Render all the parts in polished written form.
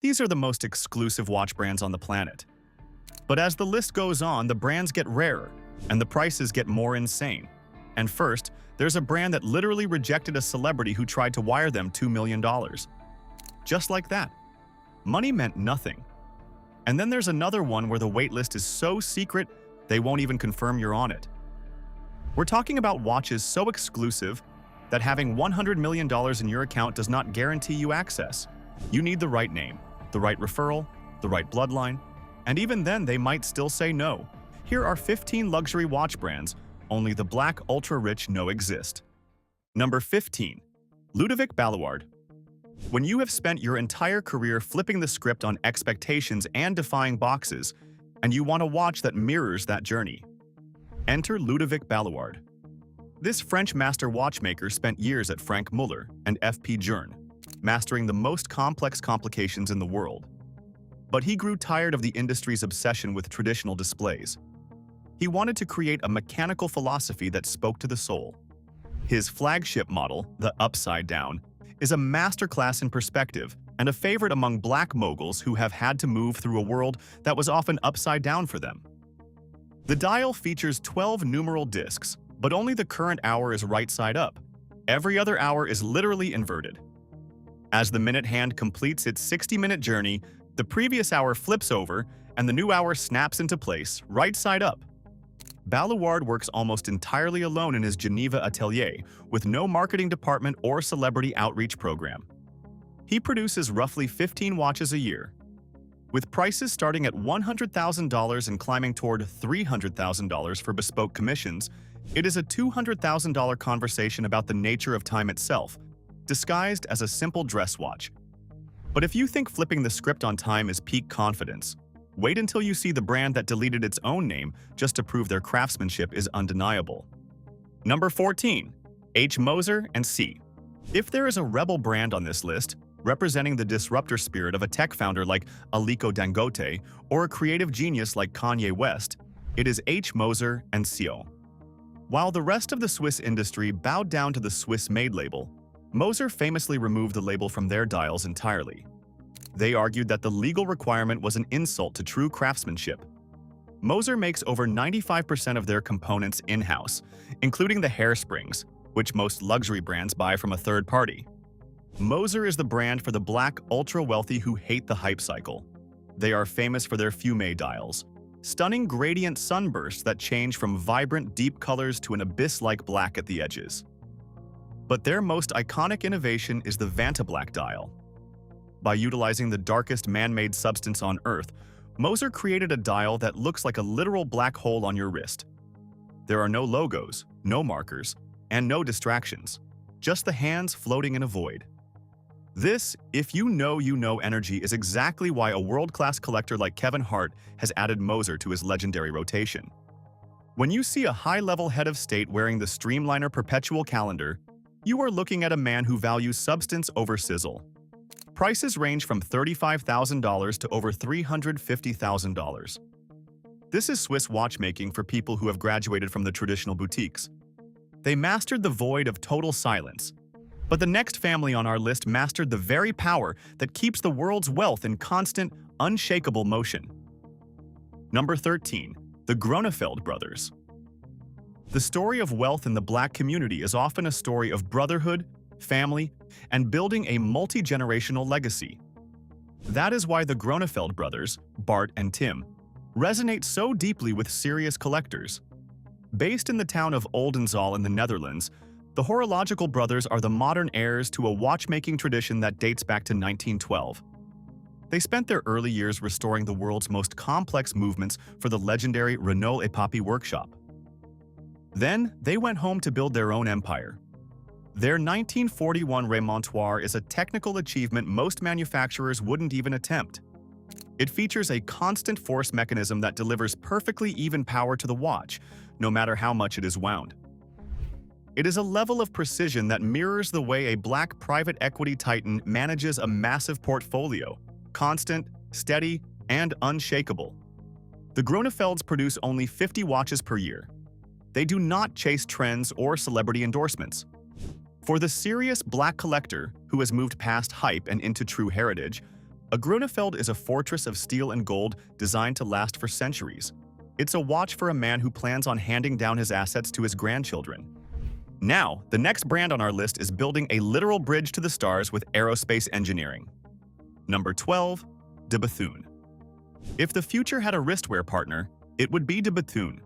These are the most exclusive watch brands on the planet. But as the list goes on, the brands get rarer, and the prices get more insane. And first, there's a brand that literally rejected a celebrity who tried to wire them $2 million. Just like that. Money meant nothing. And then there's another one where the waitlist is so secret, they won't even confirm you're on it. We're talking about watches so exclusive that having $100 million in your account does not guarantee you access. You need the right name, the right referral, the right bloodline, and even then they might still say no. Here are 15 luxury watch brands only the black ultra-rich know exist. Number 15. Ludovic Ballard. When you have spent your entire career flipping the script on expectations and defying boxes, and you want a watch that mirrors that journey, enter Ludovic Ballard. This French master watchmaker spent years at Frank Muller and F.P. Journe, mastering the most complex complications in the world. But he grew tired of the industry's obsession with traditional displays. He wanted to create a mechanical philosophy that spoke to the soul. His flagship model, the Upside Down, is a masterclass in perspective and a favorite among black moguls who have had to move through a world that was often upside down for them. The dial features 12 numeral discs, but only the current hour is right side up. Every other hour is literally inverted. As the minute hand completes its 60-minute journey, the previous hour flips over and the new hour snaps into place, right side up. Ballard works almost entirely alone in his Geneva atelier, with no marketing department or celebrity outreach program. He produces roughly 15 watches a year. With prices starting at $100,000 and climbing toward $300,000 for bespoke commissions, it is a $200,000 conversation about the nature of time itself, disguised as a simple dress watch. But if you think flipping the script on time is peak confidence, wait until you see the brand that deleted its own name just to prove their craftsmanship is undeniable. Number 14. H. Moser & C. If there is a rebel brand on this list, representing the disruptor spirit of a tech founder like Aliko Dangote or a creative genius like Kanye West, it is H. Moser & Co. While the rest of the Swiss industry bowed down to the Swiss-made label, Moser famously removed the label from their dials entirely. They argued that the legal requirement was an insult to true craftsmanship. Moser makes over 95% of their components in-house, including the hairsprings, which most luxury brands buy from a third party. Moser is the brand for the black ultra-wealthy who hate the hype cycle. They are famous for their fume dials, stunning gradient sunbursts that change from vibrant deep colors to an abyss-like black at the edges. But their most iconic innovation is the Vantablack dial. By utilizing the darkest man-made substance on Earth, Moser created a dial that looks like a literal black hole on your wrist. There are no logos, no markers, and no distractions, just the hands floating in a void. This, if you know energy, is exactly why a world-class collector like Kevin Hart has added Moser to his legendary rotation. When you see a high-level head of state wearing the Streamliner perpetual calendar, you are looking at a man who values substance over sizzle. Prices range from $35,000 to over $350,000. This is Swiss watchmaking for people who have graduated from the traditional boutiques. They mastered the void of total silence. But the next family on our list mastered the very power that keeps the world's wealth in constant, unshakable motion. Number 13. The Gronefeld brothers. The story of wealth in the black community is often a story of brotherhood, family, and building a multi-generational legacy. That is why the Gronefeld brothers, Bart and Tim, resonate so deeply with serious collectors. Based in the town of Oldenzaal in the Netherlands, the horological brothers are the modern heirs to a watchmaking tradition that dates back to 1912. They spent their early years restoring the world's most complex movements for the legendary Renault Epapi workshop. Then, they went home to build their own empire. Their 1941 Remontoir is a technical achievement most manufacturers wouldn't even attempt. It features a constant force mechanism that delivers perfectly even power to the watch, no matter how much it is wound. It is a level of precision that mirrors the way a black private equity titan manages a massive portfolio, constant, steady, and unshakable. The Gronefelds produce only 50 watches per year. They do not chase trends or celebrity endorsements. For the serious black collector who has moved past hype and into true heritage, A Grunefeld is a fortress of steel and gold designed to last for centuries. It's a watch for a man who plans on handing down his assets to his grandchildren. Now, the next brand on our list is building a literal bridge to the stars with aerospace engineering. Number 12. De Bethune. If the future had a wristwear partner, it would be de Bethune.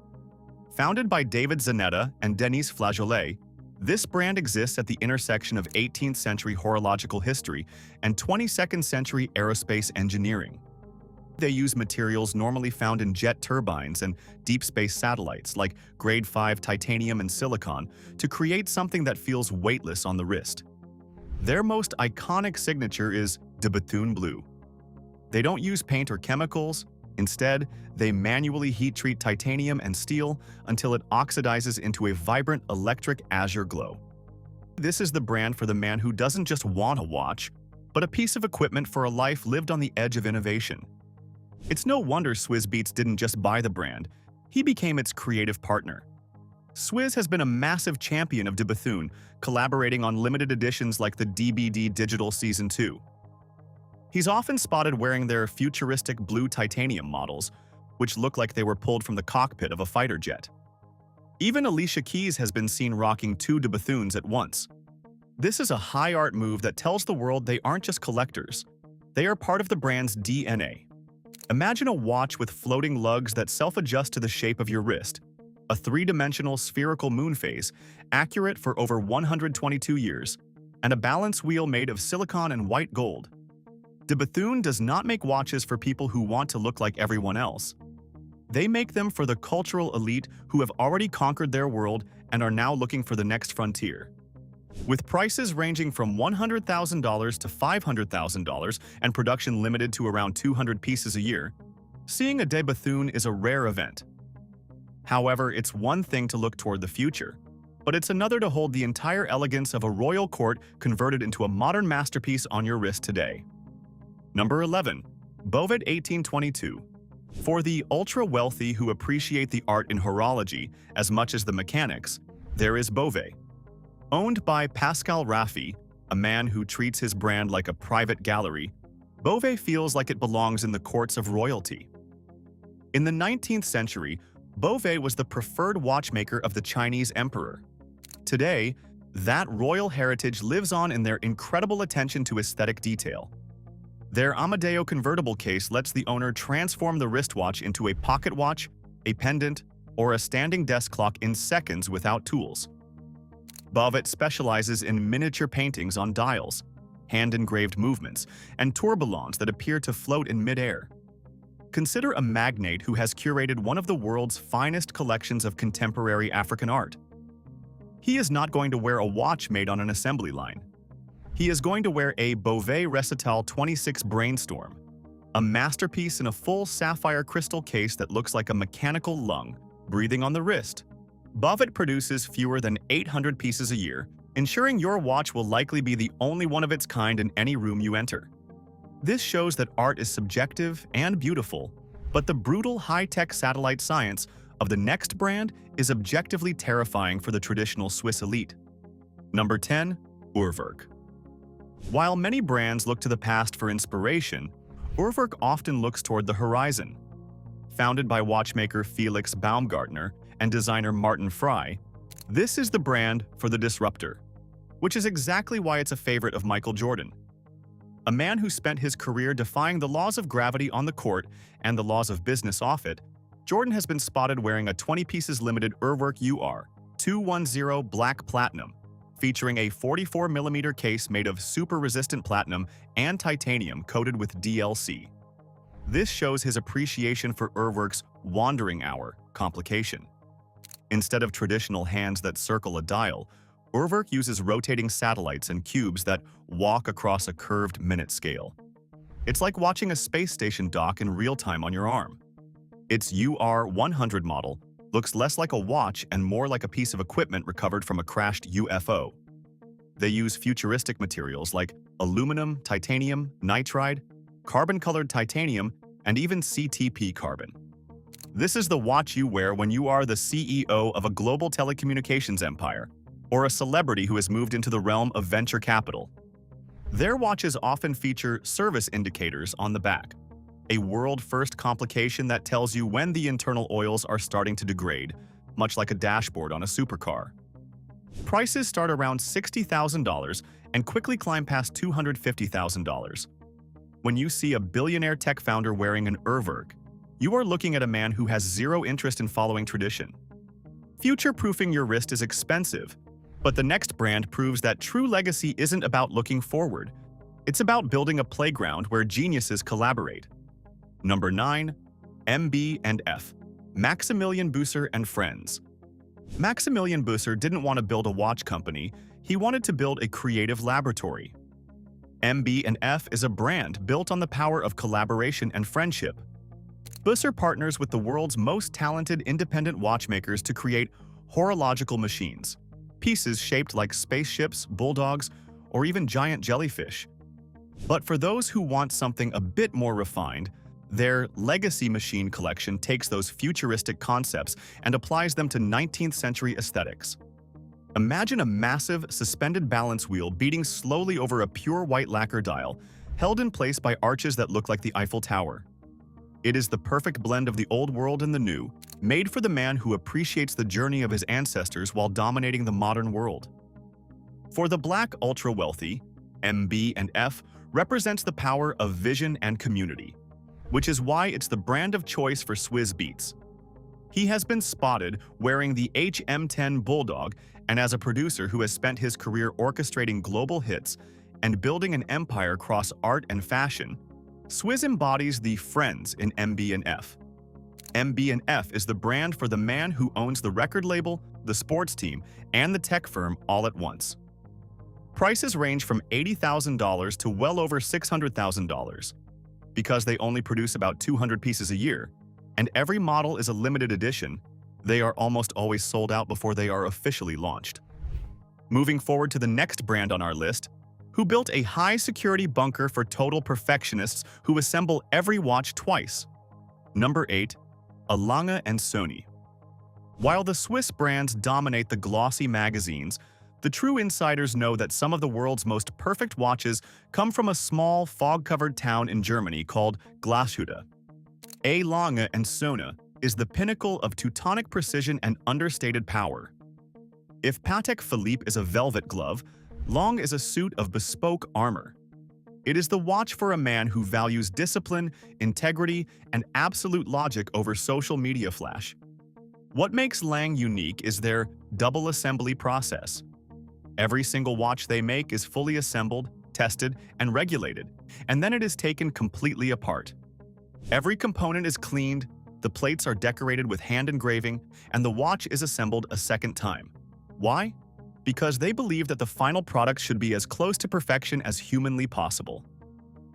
Founded by David Zanetta and Denis Flageolet, this brand exists at the intersection of 18th century horological history and 22nd century aerospace engineering. They use materials normally found in jet turbines and deep space satellites like grade 5 titanium and silicon to create something that feels weightless on the wrist. Their most iconic signature is de Bethune Blue. They don't use paint or chemicals. Instead, they manually heat-treat titanium and steel until it oxidizes into a vibrant electric azure glow. This is the brand for the man who doesn't just want a watch, but a piece of equipment for a life lived on the edge of innovation. It's no wonder Swizz Beatz didn't just buy the brand, he became its creative partner. Swizz has been a massive champion of de Bethune, collaborating on limited editions like the DBD Digital Season 2. He's often spotted wearing their futuristic blue titanium models, which look like they were pulled from the cockpit of a fighter jet. Even Alicia Keys has been seen rocking 2 de Bethunes at once. This is a high art move that tells the world they aren't just collectors. They are part of the brand's DNA. Imagine a watch with floating lugs that self-adjust to the shape of your wrist, a 3-dimensional spherical moon phase, accurate for over 122 years, and a balance wheel made of silicon and white gold. De Bethune does not make watches for people who want to look like everyone else. They make them for the cultural elite who have already conquered their world and are now looking for the next frontier. With prices ranging from $100,000 to $500,000 and production limited to around 200 pieces a year, seeing a de Bethune is a rare event. However, it's one thing to look toward the future, but it's another to hold the entire elegance of a royal court converted into a modern masterpiece on your wrist today. Number 11. Bovet 1822. For the ultra-wealthy who appreciate the art in horology as much as the mechanics, there is Bovet. Owned by Pascal Raffi, a man who treats his brand like a private gallery, Bovet feels like it belongs in the courts of royalty. In the 19th century, Bovet was the preferred watchmaker of the Chinese emperor. Today, that royal heritage lives on in their incredible attention to aesthetic detail. Their Amadeo convertible case lets the owner transform the wristwatch into a pocket watch, a pendant, or a standing desk clock in seconds without tools. Bovet specializes in miniature paintings on dials, hand-engraved movements, and tourbillons that appear to float in midair. Consider a magnate who has curated one of the world's finest collections of contemporary African art. He is not going to wear a watch made on an assembly line. He is going to wear a Bovet Recital 26 Brainstorm, a masterpiece in a full sapphire crystal case that looks like a mechanical lung, breathing on the wrist. Bovet produces fewer than 800 pieces a year, ensuring your watch will likely be the only one of its kind in any room you enter. This shows that art is subjective and beautiful, but the brutal high-tech satellite science of the next brand is objectively terrifying for the traditional Swiss elite. Number 10. Urwerk. While many brands look to the past for inspiration, Urwerk often looks toward the horizon. Founded by watchmaker Felix Baumgartner and designer Martin Fry, this is the brand for the disruptor, which is exactly why it's a favorite of Michael Jordan. A man who spent his career defying the laws of gravity on the court and the laws of business off it, Jordan has been spotted wearing a 20 pieces limited Urwerk UR 210 Black Platinum, featuring a 44mm case made of super-resistant platinum and titanium coated with DLC. This shows his appreciation for Urwerk's wandering hour complication. Instead of traditional hands that circle a dial, Urwerk uses rotating satellites and cubes that walk across a curved minute scale. It's like watching a space station dock in real time on your arm. Its UR100 model looks less like a watch and more like a piece of equipment recovered from a crashed UFO. They use futuristic materials like aluminum, titanium, nitride, carbon-colored titanium, and even CTP carbon. This is the watch you wear when you are the CEO of a global telecommunications empire, or a celebrity who has moved into the realm of venture capital. Their watches often feature service indicators on the back, a world-first complication that tells you when the internal oils are starting to degrade, much like a dashboard on a supercar. Prices start around $60,000 and quickly climb past $250,000. When you see a billionaire tech founder wearing an Urwerk, you are looking at a man who has zero interest in following tradition. Future-proofing your wrist is expensive, but the next brand proves that true legacy isn't about looking forward. It's about building a playground where geniuses collaborate. Number 9. MB&F. Maximilian Busser and Friends. Maximilian Busser didn't want to build a watch company, he wanted to build a creative laboratory. MB&F is a brand built on the power of collaboration and friendship. Busser partners with the world's most talented independent watchmakers to create horological machines, pieces shaped like spaceships, bulldogs, or even giant jellyfish. But for those who want something a bit more refined, their legacy machine collection takes those futuristic concepts and applies them to 19th century aesthetics. Imagine a massive, suspended balance wheel beating slowly over a pure white lacquer dial, held in place by arches that look like the Eiffel Tower. It is the perfect blend of the old world and the new, made for the man who appreciates the journey of his ancestors while dominating the modern world. For the black ultra-wealthy, MB&F represents the power of vision and community, which is why it's the brand of choice for Swizz Beatz. He has been spotted wearing the HM10 Bulldog, and as a producer who has spent his career orchestrating global hits and building an empire across art and fashion, Swizz embodies the friends in MB&F. MB&F is the brand for the man who owns the record label, the sports team, and the tech firm all at once. Prices range from $80,000 to well over $600,000. Because they only produce about 200 pieces a year, and every model is a limited edition, they are almost always sold out before they are officially launched. Moving forward to the next brand on our list, who built a high-security bunker for total perfectionists who assemble every watch twice. Number 8. A. Lange & Söhne. While the Swiss brands dominate the glossy magazines, the true insiders know that some of the world's most perfect watches come from a small, fog-covered town in Germany called Glashütte. A. Lange & Söhne is the pinnacle of Teutonic precision and understated power. If Patek Philippe is a velvet glove, Lange is a suit of bespoke armor. It is the watch for a man who values discipline, integrity, and absolute logic over social media flash. What makes Lange unique is their double assembly process. Every single watch they make is fully assembled, tested, and regulated, and then it is taken completely apart. Every component is cleaned, the plates are decorated with hand engraving, and the watch is assembled a second time. Why? Because they believe that the final product should be as close to perfection as humanly possible.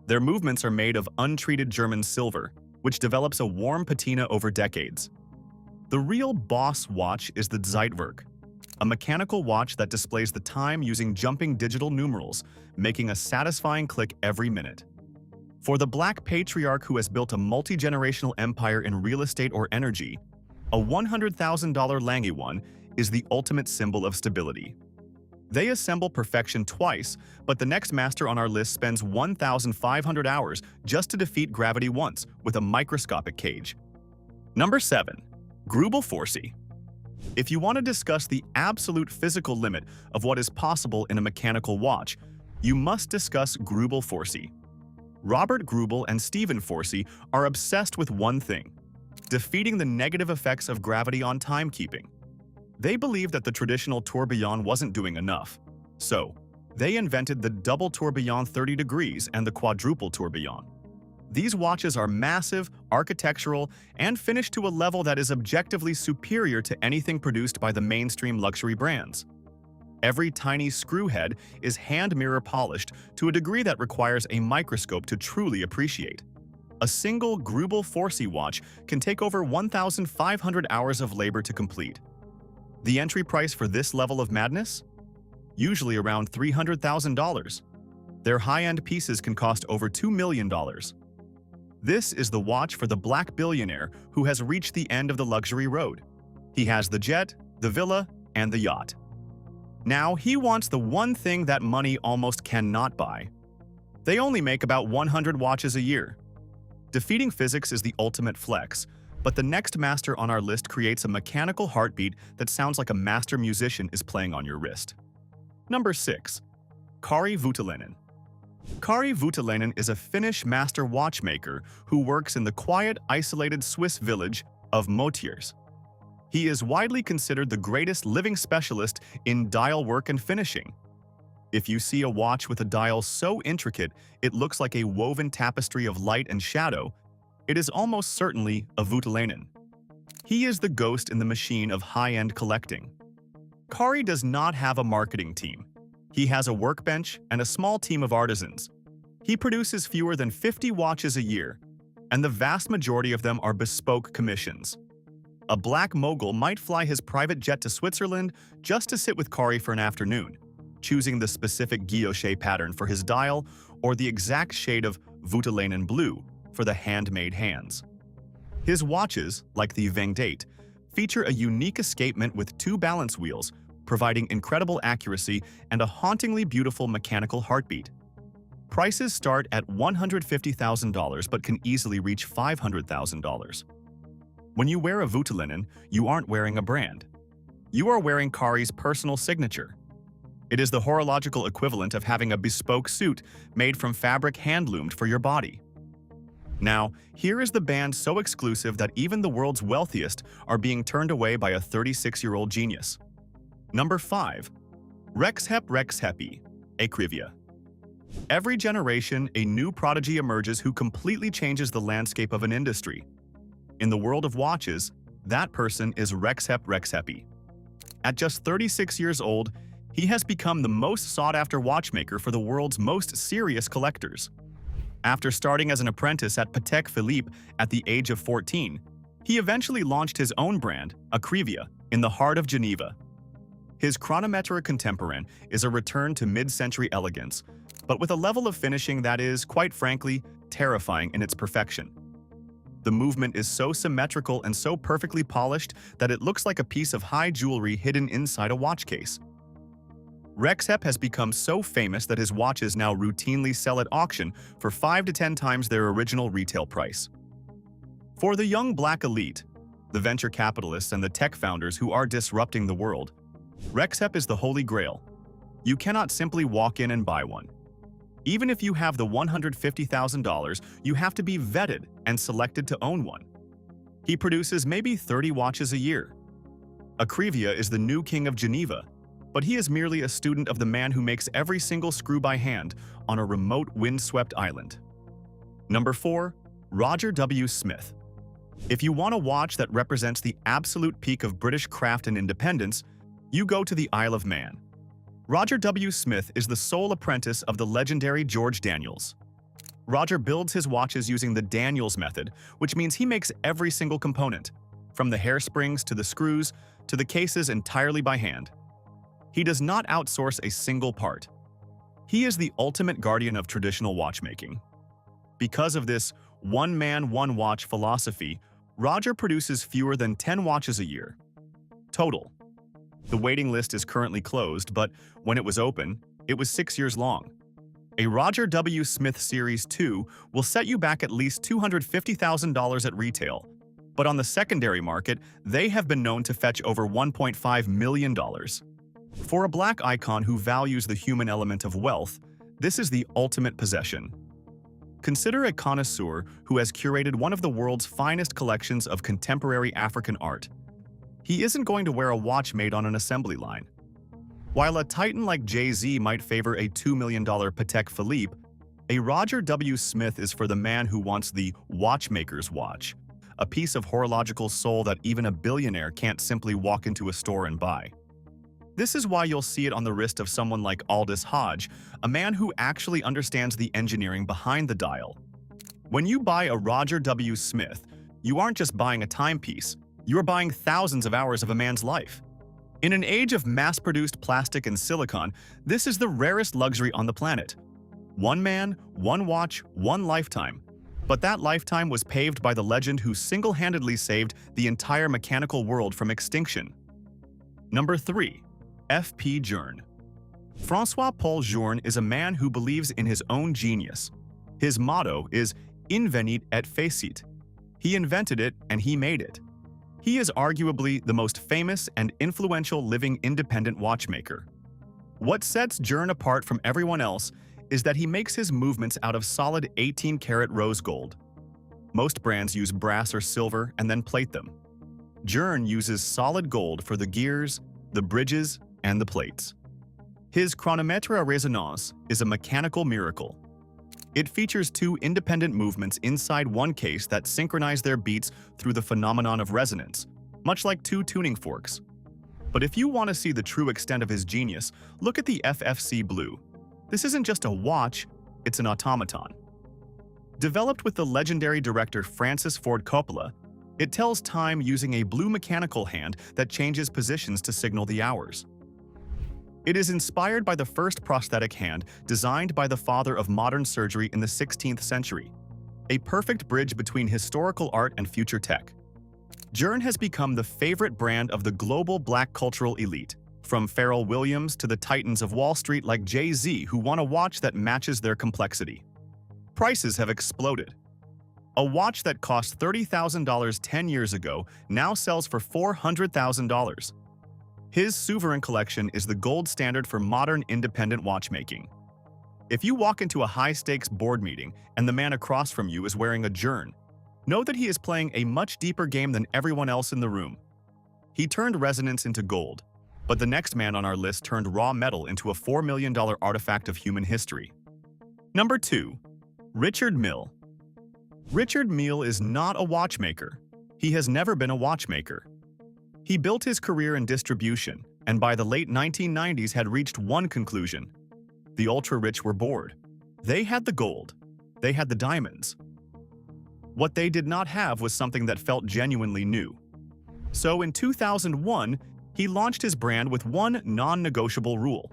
Their movements are made of untreated German silver, which develops a warm patina over decades. The real boss watch is the Zeitwerk, a mechanical watch that displays the time using jumping digital numerals, making a satisfying click every minute. For the black patriarch who has built a multi-generational empire in real estate or energy, a $100,000 Lange one is the ultimate symbol of stability. They assemble perfection twice, but the next master on our list spends 1,500 hours just to defeat gravity once with a microscopic cage. Number 7. Greubel Forsey. If you want to discuss the absolute physical limit of what is possible in a mechanical watch, you must discuss Greubel Forsey. Robert Greubel and Stephen Forsey are obsessed with one thing: defeating the negative effects of gravity on timekeeping. They believed that the traditional tourbillon wasn't doing enough, so they invented the double tourbillon 30 degrees and the quadruple tourbillon. These watches are massive, architectural, and finished to a level that is objectively superior to anything produced by the mainstream luxury brands. Every tiny screw head is hand mirror polished to a degree that requires a microscope to truly appreciate. A single Greubel Forsey watch can take over 1,500 hours of labor to complete. The entry price for this level of madness? Usually around $300,000. Their high-end pieces can cost over $2 million. This is the watch for the black billionaire who has reached the end of the luxury road. He has the jet, the villa, and the yacht. Now he wants the one thing that money almost cannot buy: They only make about 100 watches a year. Defeating physics is the ultimate flex, but the next master on our list creates a mechanical heartbeat that sounds like a master musician is playing on your wrist. Number 6. Kari Voutilainen. Kari Voutilainen is a Finnish master watchmaker who works in the quiet, isolated Swiss village of Moutiers. He is widely considered the greatest living specialist in dial work and finishing. If you see a watch with a dial so intricate it looks like a woven tapestry of light and shadow, it is almost certainly a Voutilainen. He is the ghost in the machine of high-end collecting. Kari does not have a marketing team. He has a workbench and a small team of artisans. He produces fewer than 50 watches a year, and the vast majority of them are bespoke commissions. A black mogul might fly his private jet to Switzerland just to sit with Kari for an afternoon, choosing the specific guilloche pattern for his dial or the exact shade of Voutilainen blue for the handmade hands. His watches, like the Vendée, feature a unique escapement with 2 balance wheels, providing incredible accuracy and a hauntingly beautiful mechanical heartbeat. Prices start at $150,000 but can easily reach $500,000. When you wear a Voutilainen, you aren't wearing a brand. You are wearing Kari's personal signature. It is the horological equivalent of having a bespoke suit made from fabric hand-loomed for your body. Now, here is the band so exclusive that even the world's wealthiest are being turned away by a 36-year-old genius. Number 5. Rexhepi, Akrivia. Every generation, a new prodigy emerges who completely changes the landscape of an industry. In the world of watches, that person is Rexhepi. At just 36 years old, he has become the most sought-after watchmaker for the world's most serious collectors. After starting as an apprentice at Patek Philippe at the age of 14, he eventually launched his own brand, Akrivia, in the heart of Geneva. His chronometer contemporain is a return to mid-century elegance, but with a level of finishing that is, quite frankly, terrifying in its perfection. The movement is so symmetrical and so perfectly polished that it looks like a piece of high jewelry hidden inside a watch case. Rexhep has become so famous that his watches now routinely sell at auction for 5 to 10 times their original retail price. For the young black elite, the venture capitalists and the tech founders who are disrupting the world, Rexhep is the holy grail. You cannot simply walk in and buy one. Even if you have the $150,000, you have to be vetted and selected to own one. He produces maybe 30 watches a year. Akrivia is the new king of Geneva, but he is merely a student of the man who makes every single screw by hand on a remote windswept island. Number 4. Roger W. Smith. If you want a watch that represents the absolute peak of British craft and independence, you go to the Isle of Man. Roger W. Smith is the sole apprentice of the legendary George Daniels. Roger builds his watches using the Daniels method, which means he makes every single component, from the hairsprings to the screws to the cases entirely by hand. He does not outsource a single part. He is the ultimate guardian of traditional watchmaking. Because of this one-man, one-watch philosophy, Roger produces fewer than 10 watches a year. Total. The waiting list is currently closed, but when it was open, it was 6 years long. A Roger W. Smith Series 2 will set you back at least $250,000 at retail, but on the secondary market, they have been known to fetch over $1.5 million. For a black icon who values the human element of wealth, this is the ultimate possession. Consider a connoisseur who has curated one of the world's finest collections of contemporary African art. He isn't going to wear a watch made on an assembly line. While a titan like Jay-Z might favor a $2 million Patek Philippe, a Roger W. Smith is for the man who wants the watchmaker's watch, a piece of horological soul that even a billionaire can't simply walk into a store and buy. This is why you'll see it on the wrist of someone like Aldous Hodge, a man who actually understands the engineering behind the dial. When you buy a Roger W. Smith, you aren't just buying a timepiece, you're buying thousands of hours of a man's life. In an age of mass-produced plastic and silicon, this is the rarest luxury on the planet. One man, one watch, one lifetime. But that lifetime was paved by the legend who single-handedly saved the entire mechanical world from extinction. Number 3. F.P. Journe. François-Paul Journe is a man who believes in his own genius. His motto is "Invenit et facit." He invented it and he made it. He is arguably the most famous and influential living independent watchmaker. What sets Journe apart from everyone else is that he makes his movements out of solid 18-karat rose gold. Most brands use brass or silver and then plate them. Journe uses solid gold for the gears, the bridges, and the plates. His chronomètre à résonance is a mechanical miracle. It features two independent movements inside one case that synchronize their beats through the phenomenon of resonance, much like two tuning forks. But if you want to see the true extent of his genius, look at the FFC Blue. This isn't just a watch, it's an automaton. Developed with the legendary director Francis Ford Coppola, it tells time using a blue mechanical hand that changes positions to signal the hours. It is inspired by the first prosthetic hand designed by the father of modern surgery in the 16th century, a perfect bridge between historical art and future tech. Journe has become the favorite brand of the global black cultural elite, from Pharrell Williams to the titans of Wall Street like Jay-Z, who want a watch that matches their complexity. Prices have exploded. A watch that cost $30,000 10 years ago now sells for $400,000. His Souverain collection is the gold standard for modern independent watchmaking. If you walk into a high-stakes board meeting and the man across from you is wearing a Journe, know that he is playing a much deeper game than everyone else in the room. He turned resonance into gold, but the next man on our list turned raw metal into a $4 million artifact of human history. Number 2. Richard Mille. Richard Mille is not a watchmaker. He has never been a watchmaker. He built his career in distribution, and by the late 1990s had reached one conclusion. The ultra-rich were bored. They had the gold. They had the diamonds. What they did not have was something that felt genuinely new. So in 2001, he launched his brand with one non-negotiable rule.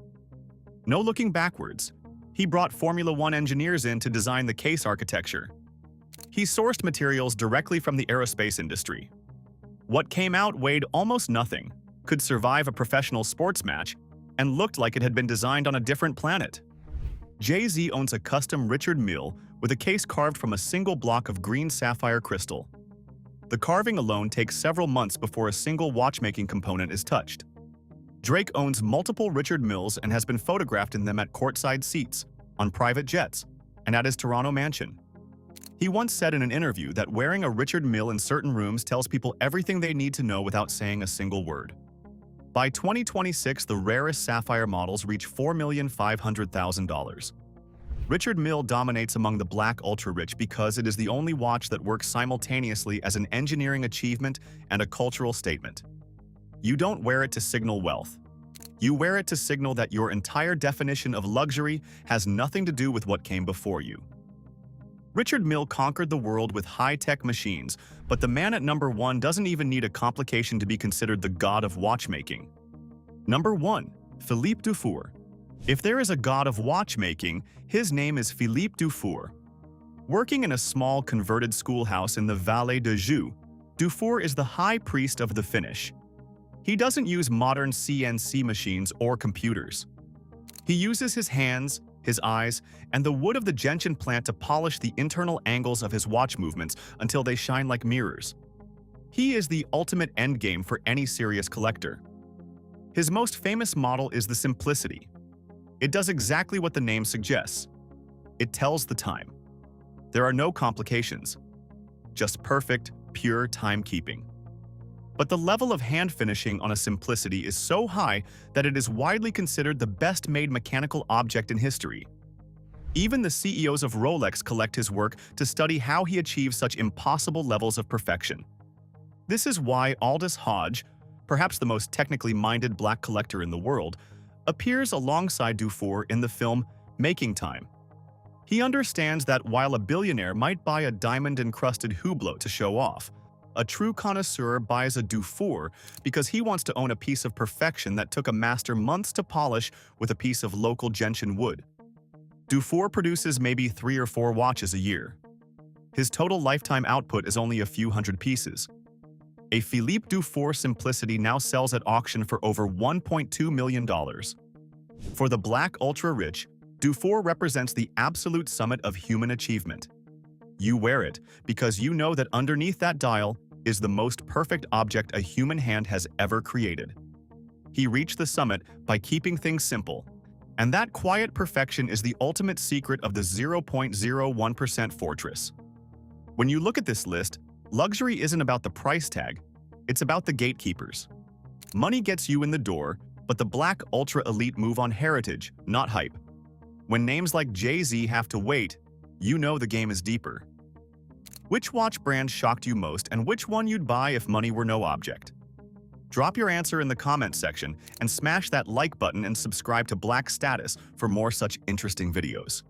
No looking backwards. He brought Formula One engineers in to design the case architecture. He sourced materials directly from the aerospace industry. What came out weighed almost nothing, could survive a professional sports match, and looked like it had been designed on a different planet. Jay-Z owns a custom Richard Mille with a case carved from a single block of green sapphire crystal. The carving alone takes several months before a single watchmaking component is touched. Drake owns multiple Richard Milles and has been photographed in them at courtside seats, on private jets, and at his Toronto mansion. He once said in an interview that wearing a Richard Mille in certain rooms tells people everything they need to know without saying a single word. By 2026, the rarest sapphire models reach $4,500,000. Richard Mille dominates among the black ultra-rich because it is the only watch that works simultaneously as an engineering achievement and a cultural statement. You don't wear it to signal wealth. You wear it to signal that your entire definition of luxury has nothing to do with what came before you. Richard Mille conquered the world with high-tech machines, but the man at number 1 doesn't even need a complication to be considered the god of watchmaking. Number 1. Philippe Dufour. If there is a god of watchmaking, his name is Philippe Dufour. Working in a small converted schoolhouse in the Vallée de Joux, Dufour is the high priest of the finish. He doesn't use modern CNC machines or computers. He uses his hands, his eyes, and the wood of the gentian plant to polish the internal angles of his watch movements until they shine like mirrors. He is the ultimate endgame for any serious collector. His most famous model is the Simplicity. It does exactly what the name suggests. It tells the time. There are no complications. Just perfect, pure timekeeping. But the level of hand finishing on a Simplicity is so high that it is widely considered the best-made mechanical object in history. Even the CEOs of Rolex collect his work to study how he achieves such impossible levels of perfection. This is why Aldous Hodge, perhaps the most technically minded black collector in the world, appears alongside Dufour in the film Making Time. He understands that while a billionaire might buy a diamond-encrusted Hublot to show off, a true connoisseur buys a Dufour because he wants to own a piece of perfection that took a master months to polish with a piece of local gentian wood. Dufour produces maybe 3 or 4 watches a year. His total lifetime output is only a few hundred pieces. A Philippe Dufour Simplicity now sells at auction for over $1.2 million. For the black ultra-rich, Dufour represents the absolute summit of human achievement. You wear it because you know that underneath that dial is the most perfect object a human hand has ever created. He reached the summit by keeping things simple, and that quiet perfection is the ultimate secret of the 0.01% fortress. When you look at this list, luxury isn't about the price tag, it's about the gatekeepers. Money gets you in the door, but the black ultra-elite move on heritage, not hype. When names like Jay-Z have to wait, you know the game is deeper. Which watch brand shocked you most, and which one you'd buy if money were no object? Drop your answer in the comments section and smash that like button and subscribe to Black Status for more such interesting videos.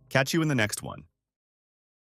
Catch you in the next one.